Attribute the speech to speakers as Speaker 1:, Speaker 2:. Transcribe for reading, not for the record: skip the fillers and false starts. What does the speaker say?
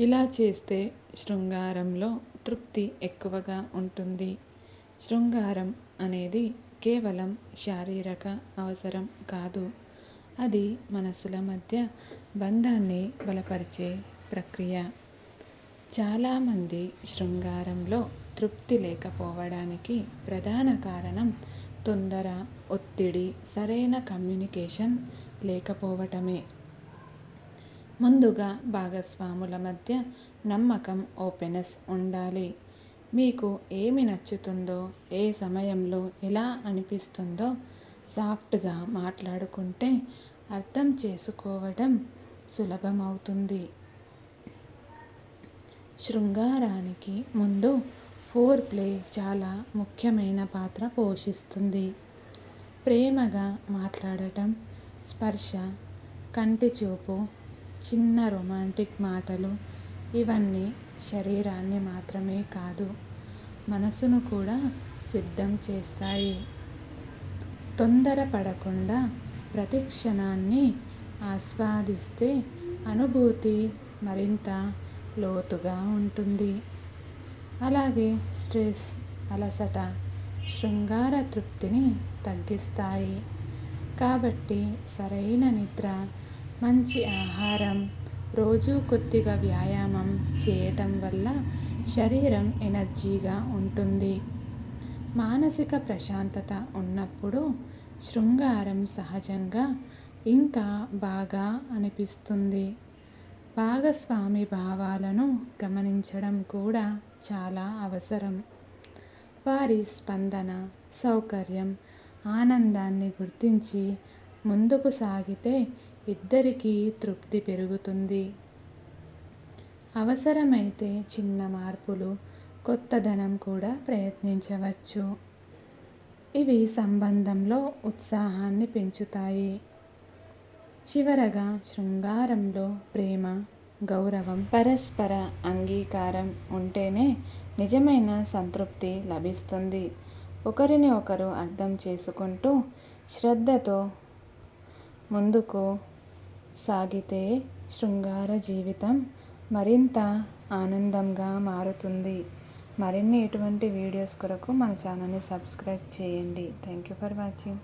Speaker 1: ఇలా చేస్తే శృంగారంలో తృప్తి ఎక్కువగా ఉంటుంది. శృంగారం అనేది కేవలం శారీరక అవసరం కాదు, అది మనసుల మధ్య బంధాన్ని బలపరిచే ప్రక్రియ. చాలామంది శృంగారంలో తృప్తి లేకపోవడానికి ప్రధాన కారణం తొందర, ఒత్తిడి, సరైన కమ్యూనికేషన్ లేకపోవటమే. ముందుగా భాగస్వాముల మధ్య నమ్మకం, ఓపెనెస్ ఉండాలి. మీకు ఏమి నచ్చుతుందో, ఏ సమయంలో ఎలా అనిపిస్తుందో సాఫ్ట్గా మాట్లాడుకుంటే అర్థం చేసుకోవడం సులభమవుతుంది. శృంగారానికి ముందు ఫోర్ ప్లే చాలా ముఖ్యమైన పాత్ర పోషిస్తుంది. ప్రేమగా మాట్లాడటం, స్పర్శ, కంటి చూపు, చిన్న రొమాంటిక్ మాటలు ఇవన్నీ శరీరాన్ని మాత్రమే కాదు, మనసును కూడా సిద్ధం చేస్తాయి. తొందరపడకుండా ప్రతి క్షణాన్ని ఆస్వాదిస్తే అనుభూతి మరింత లోతుగా ఉంటుంది. అలాగే స్ట్రెస్, అలసట శృంగార తృప్తిని తగ్గిస్తాయి. కాబట్టి సరైన నిద్ర, మంచి ఆహారం, రోజు కొద్దిగా వ్యాయామం చేయటం వల్ల శరీరం ఎనర్జీగా ఉంటుంది. మానసిక ప్రశాంతత ఉన్నప్పుడు శృంగారం సహజంగా ఇంకా బాగా అనిపిస్తుంది. భాగస్వామి భావాలను గమనించడం కూడా చాలా అవసరం. వారి స్పందన, సౌకర్యం, ఆనందాన్ని గుర్తించి ముందుకు సాగితే ఇద్దరికీ తృప్తి పెరుగుతుంది. అవసరమైతే చిన్న మార్పులు, కొత్తదనం కూడా ప్రయత్నించవచ్చు. ఇవి సంబంధంలో ఉత్సాహాన్ని పెంచుతాయి. చివరగా శృంగారంలో ప్రేమ, గౌరవం, పరస్పర అంగీకారం ఉంటేనే నిజమైన సంతృప్తి లభిస్తుంది. ఒకరిని ఒకరు అర్థం చేసుకుంటూ శ్రద్ధతో ముందుకు సాగితే శృంగార జీవితం మరింత ఆనందంగా మారుతుంది. మరిన్ని ఇటువంటి వీడియోస్ కొరకు మన ఛానల్ని సబ్స్క్రైబ్ చేయండి. Thank you for watching.